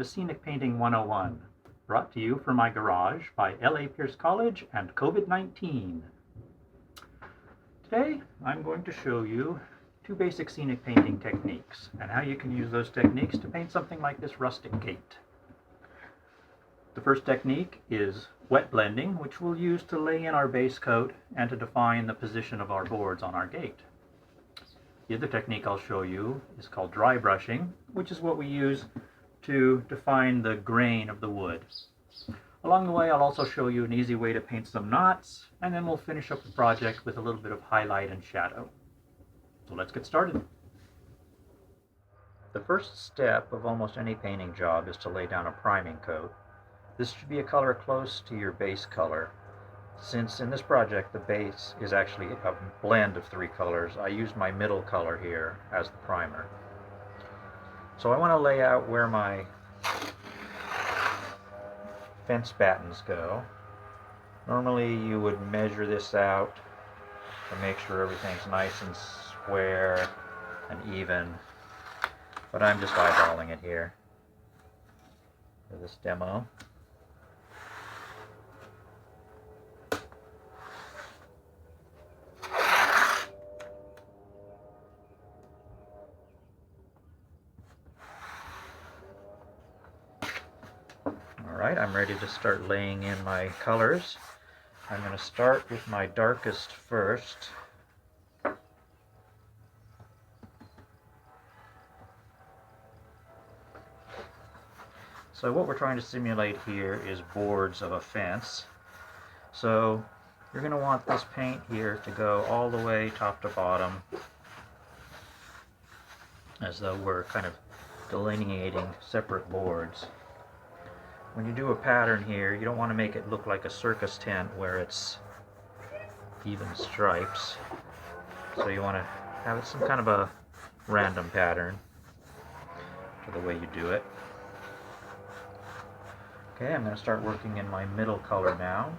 to Scenic Painting 101, brought to you from my garage by LAPC College and COVID-19. Today, I'm going to show you two basic scenic painting techniques and how you can use those techniques to paint something like this rustic gate. The first technique is wet blending, which we'll use to lay in our base coat and to define the position of our boards on our gate. The other technique I'll show you is called dry brushing, which is what we use to define the grain of the wood. Along the way, I'll also show you an easy way to paint some knots, and then we'll finish up the project with a little bit of highlight and shadow. So let's get started. The first step of almost any painting job is to lay down a priming coat. This should be a color close to your base color. Since in this project the base is actually a blend of three colors, I used my middle color here as the primer. So I want to lay out where my fence battens go. Normally you would measure this out to make sure everything's nice and square and even, but I'm just eyeballing it here for this demo. Alright, I'm ready to start laying in my colors. I'm going to start with my darkest first. So what we're trying to simulate here is boards of a fence. So you're going to want this paint here to go all the way top to bottom, as though we're kind of delineating separate boards. When you do a pattern here, you don't want to make it look like a circus tent where it's even stripes. So you want to have it some kind of a random pattern for the way you do it. Okay, I'm going to start working in my middle color now.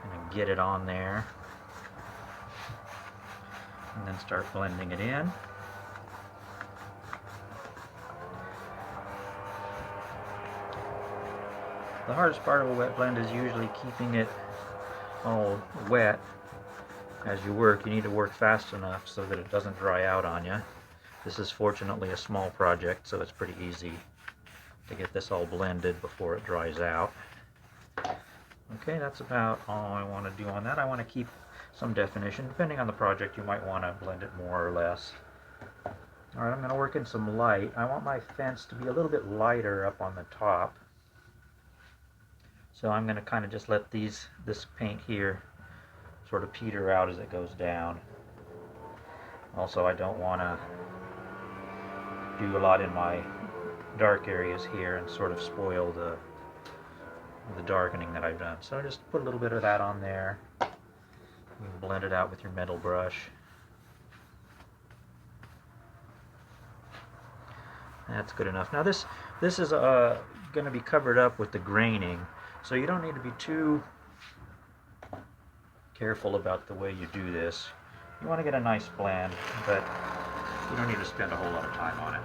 Kind of get it on there. And then start blending it in. The hardest part of a wet blend is usually keeping it all wet. As you work, you need to work fast enough so that it doesn't dry out on you. This is fortunately a small project, so it's pretty easy to get this all blended before it dries out. Okay, that's about all I want to do on that. I want to keep some definition. Depending on the project, you might want to blend it more or less. Alright, I'm going to work in some light. I want my fence to be a little bit lighter up on the top. So I'm going to kind of just let this paint here sort of peter out as it goes down. Also, I don't want to do a lot in my dark areas here and sort of spoil the darkening that I've done. So just put a little bit of that on there. You can blend it out with your metal brush. That's good enough. Now this is going to be covered up with the graining, so you don't need to be too careful about the way you do this. You want to get a nice blend, but you don't need to spend a whole lot of time on it.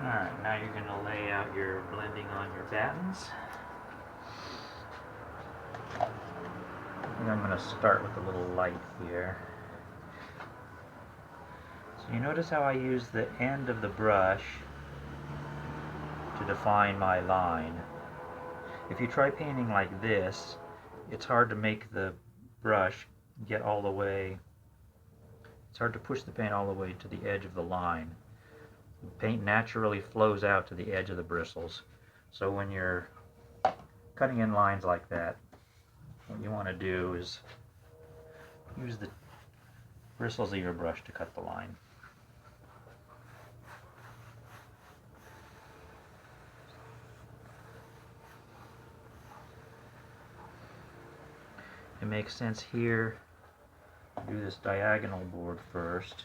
Alright, now you're going to lay out your blending on your battens. And I'm going to start with a little light here. So you notice how I use the end of the brush to define my line. If you try painting like this, it's hard to make the brush get all the way, it's hard to push the paint all the way to the edge of the line. The paint naturally flows out to the edge of the bristles. So when you're cutting in lines like that, what you want to do is use the bristles of your brush to cut the line. makes sense here. Do this diagonal board first.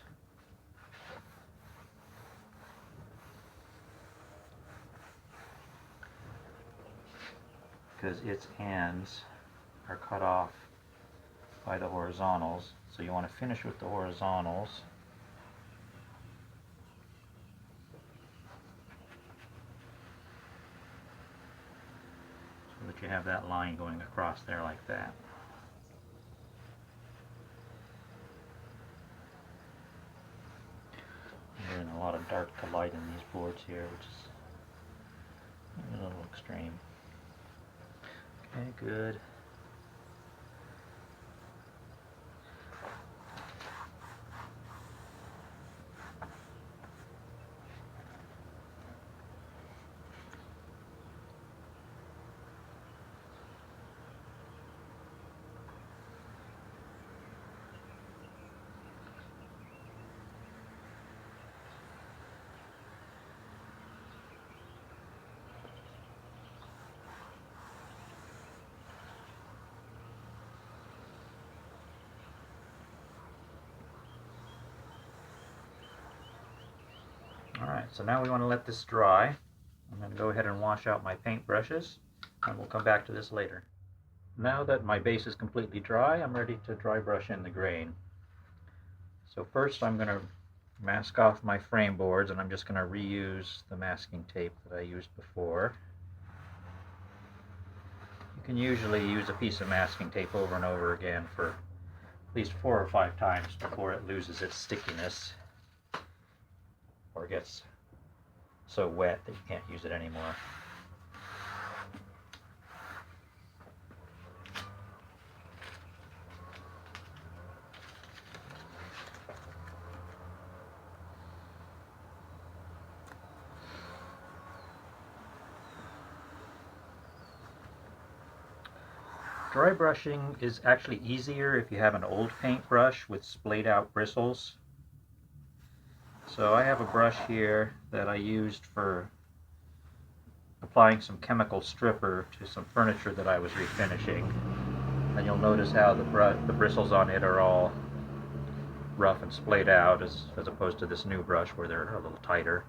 Because its ends are cut off by the horizontals. So you want to finish with the horizontals. So that you have that line going across there like that. I'm doing a lot of dark to light in these boards here, which is a little extreme. Okay, good. Alright, so now we want to let this dry. I'm going to go ahead and wash out my paint brushes, and we'll come back to this later. Now that my base is completely dry, I'm ready to dry brush in the grain. So first I'm going to mask off my frame boards, and I'm just going to reuse the masking tape that I used before. You can usually use a piece of masking tape over and over again for at least 4 or 5 times before it loses its stickiness or gets so wet that you can't use it anymore. Dry brushing is actually easier if you have an old paintbrush with splayed out bristles. So I have a brush here that I used for applying some chemical stripper to some furniture that I was refinishing. And you'll notice how the bristles on it are all rough and splayed out as opposed to this new brush where they're a little tighter.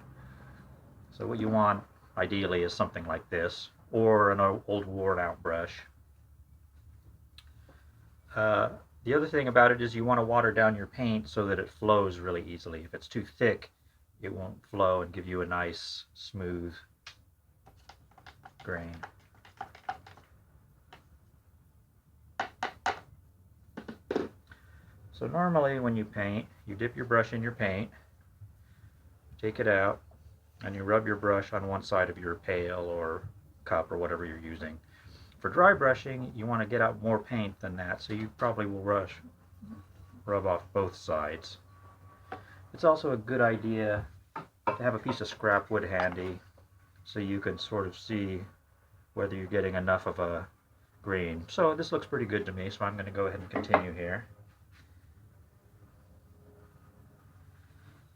So what you want ideally is something like this, or an old worn out brush. The other thing about it is you want to water down your paint so that it flows really easily. If it's too thick, it won't flow and give you a nice, smooth grain. So normally when you paint, you dip your brush in your paint, take it out, and you rub your brush on one side of your pail or cup or whatever you're using. For dry brushing, you want to get out more paint than that, so you probably will rub off both sides. It's also a good idea to have a piece of scrap wood handy so you can sort of see whether you're getting enough of a grain. So this looks pretty good to me, so I'm going to go ahead and continue here.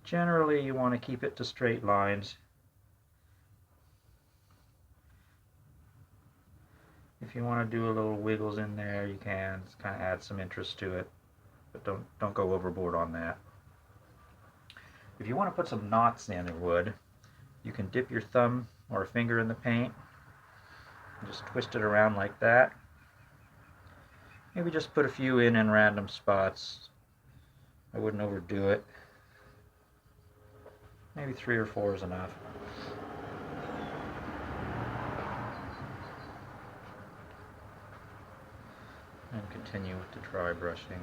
Generally, you want to keep it to straight lines. If you want to do a little wiggles in there, you can. It's kind of add some interest to it, but don't go overboard on that. If you want to put some knots in the wood, you can dip your thumb or a finger in the paint and just twist it around like that. Maybe just put a few in random spots. I wouldn't overdo it. Maybe 3 or 4 is enough. And continue with the dry brushing.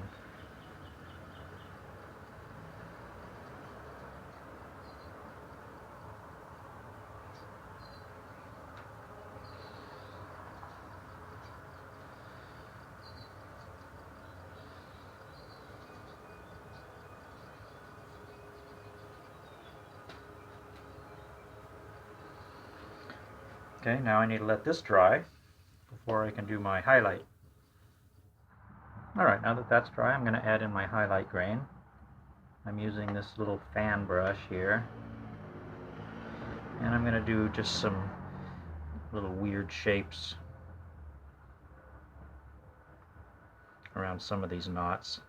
Okay, now I need to let this dry before I can do my highlight. Alright, now that that's dry, I'm going to add in my highlight grain. I'm using this little fan brush here. And I'm going to do just some little weird shapes around some of these knots.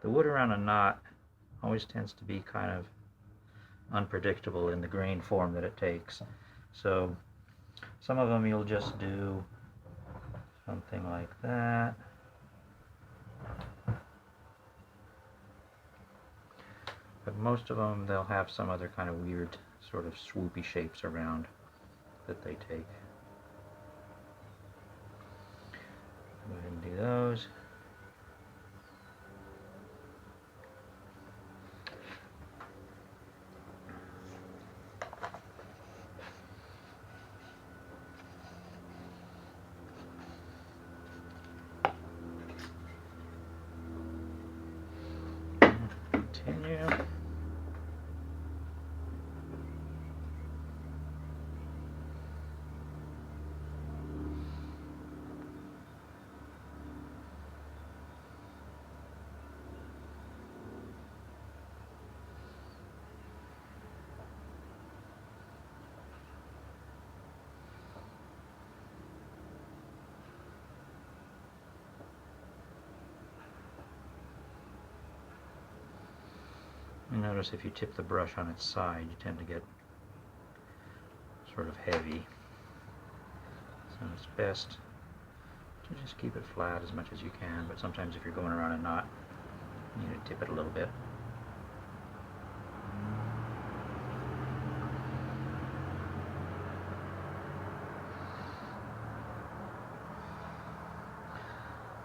The wood around a knot always tends to be kind of unpredictable in the grain form that it takes. So some of them you'll just do something like that. But most of them, they'll have some other kind of weird sort of swoopy shapes around that they take. Go ahead and do those. Continue. You notice if you tip the brush on its side, you tend to get sort of heavy. So it's best to just keep it flat as much as you can, but sometimes if you're going around a knot, you need to tip it a little bit.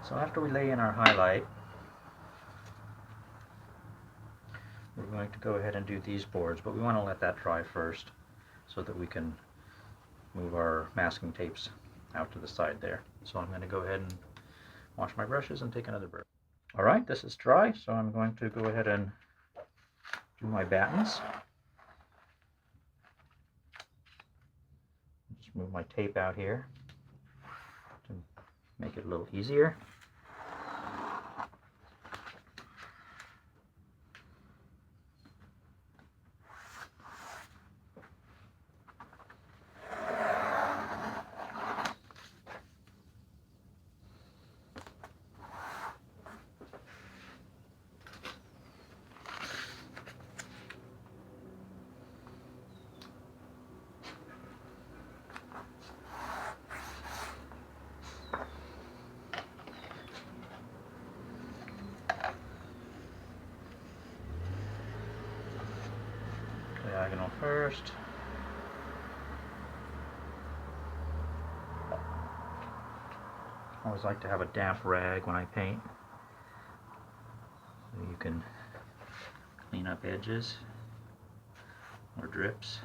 So after we lay in our highlight, we're going to go ahead and do these boards, but we want to let that dry first so that we can move our masking tapes out to the side there. So I'm going to go ahead and wash my brushes and take another brush. Alright, this is dry, so I'm going to go ahead and do my battens. Just move my tape out here to make it a little easier. Diagonal first. I always like to have a damp rag when I paint, so you can clean up edges or drips.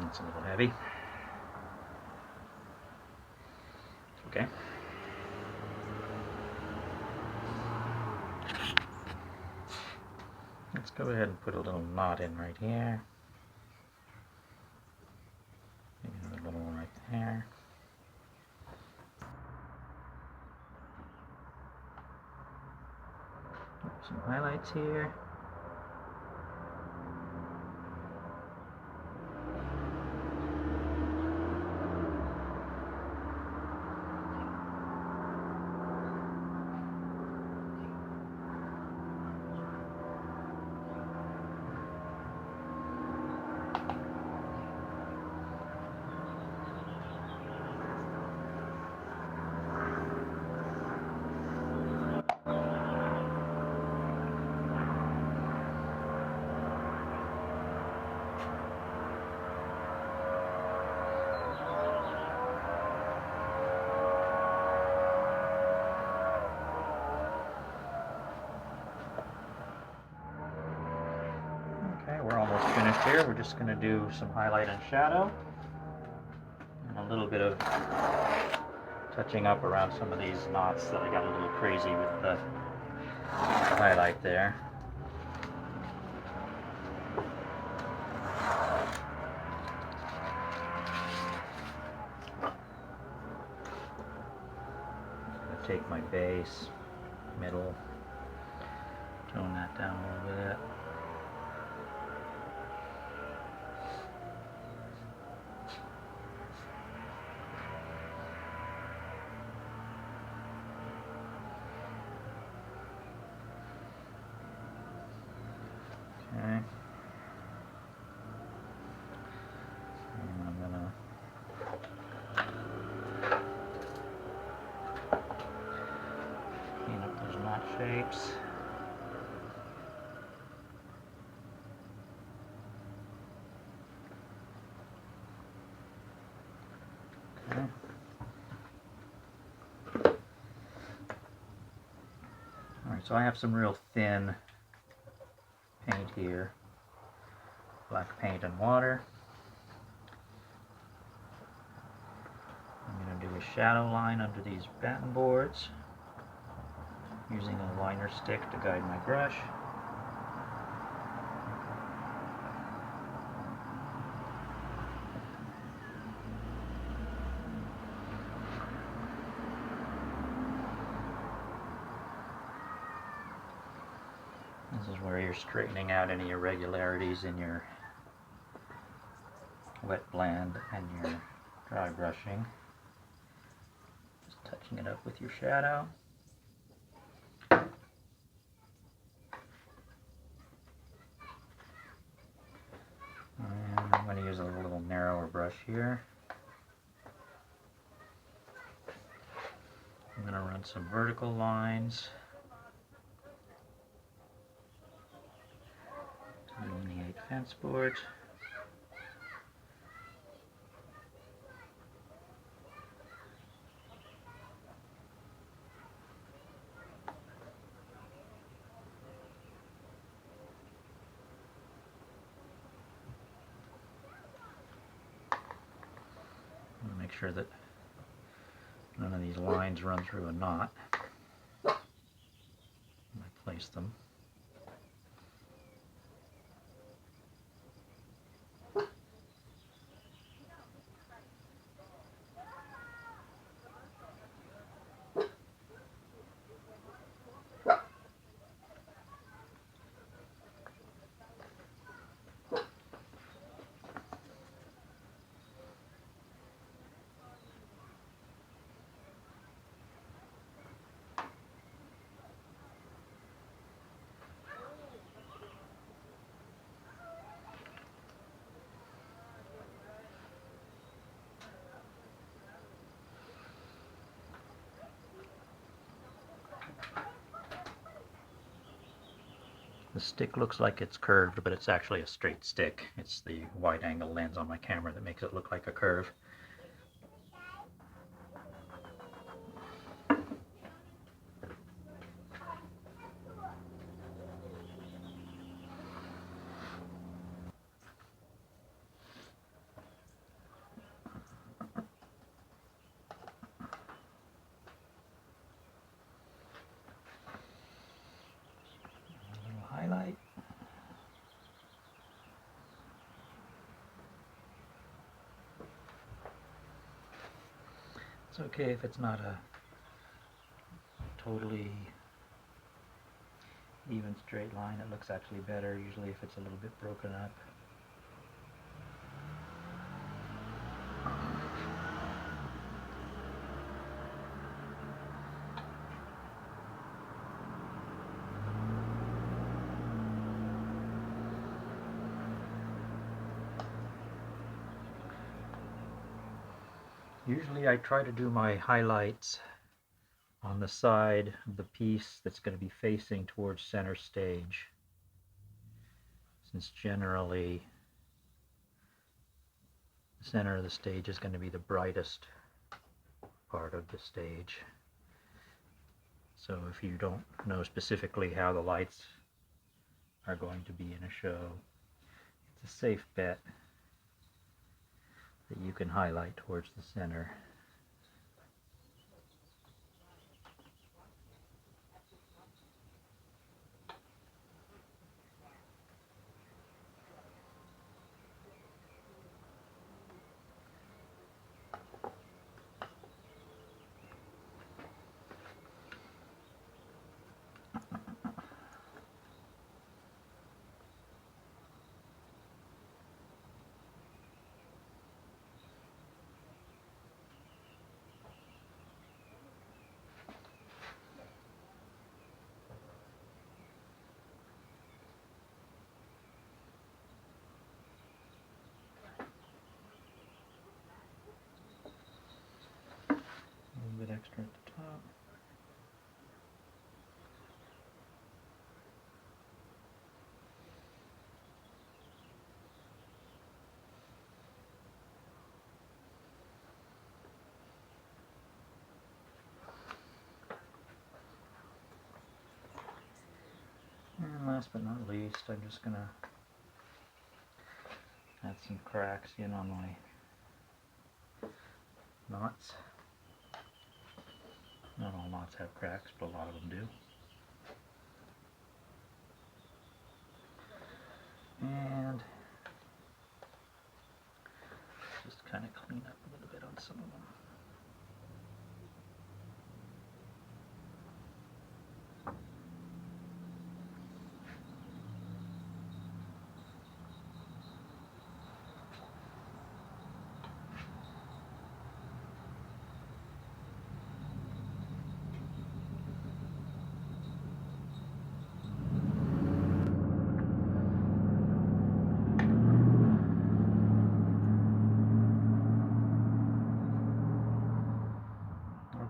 It's a little heavy. Okay. Let's go ahead and put a little knot in right here. Maybe another little one right there. Some highlights here. we're almost finished here. We're just going to do some highlight and shadow and a little bit of touching up around some of these knots that I got a little crazy with the highlight there. Take my base, middle, tone that down a little bit. Okay. And I'm gonna clean up those knot shapes. Okay. Alright, so I have some real thin paint here. Black paint and water. I'm going to do a shadow line under these batten boards, using a liner stick to guide my brush. This is where you're straightening out any irregularities in your wet blend and your dry brushing. Just touching it up with your shadow. And I'm going to use a little narrower brush here. I'm going to run some vertical lines to delineate fence boards. Make sure that none of these lines run through a knot when I place them. The stick looks like it's curved, but it's actually a straight stick. It's the wide angle lens on my camera that makes it look like a curve. Highlight. It's okay if it's not a totally even straight line. It looks actually better usually if it's a little bit broken up. Usually I try to do my highlights on the side of the piece that's going to be facing towards center stage, since generally the center of the stage is going to be the brightest part of the stage. So if you don't know specifically how the lights are going to be in a show, a safe bet that you can highlight towards the center. A little bit extra at the top. And last but not least, I'm just going to add some cracks in on my knots. Not all knots have cracks, but a lot of them do. And just kind of clean up a little bit on some of them.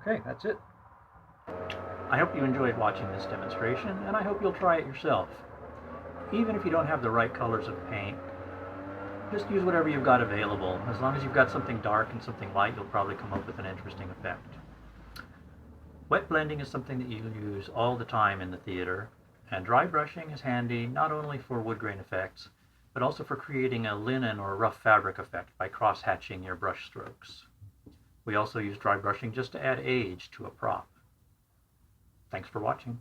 Okay, that's it. I hope you enjoyed watching this demonstration, and I hope you'll try it yourself. Even if you don't have the right colors of paint, just use whatever you've got available. As long as you've got something dark and something light, you'll probably come up with an interesting effect. Wet blending is something that you use all the time in the theater, and dry brushing is handy not only for wood grain effects, but also for creating a linen or rough fabric effect by cross-hatching your brush strokes. We also use dry brushing just to add age to a prop. Thanks for watching.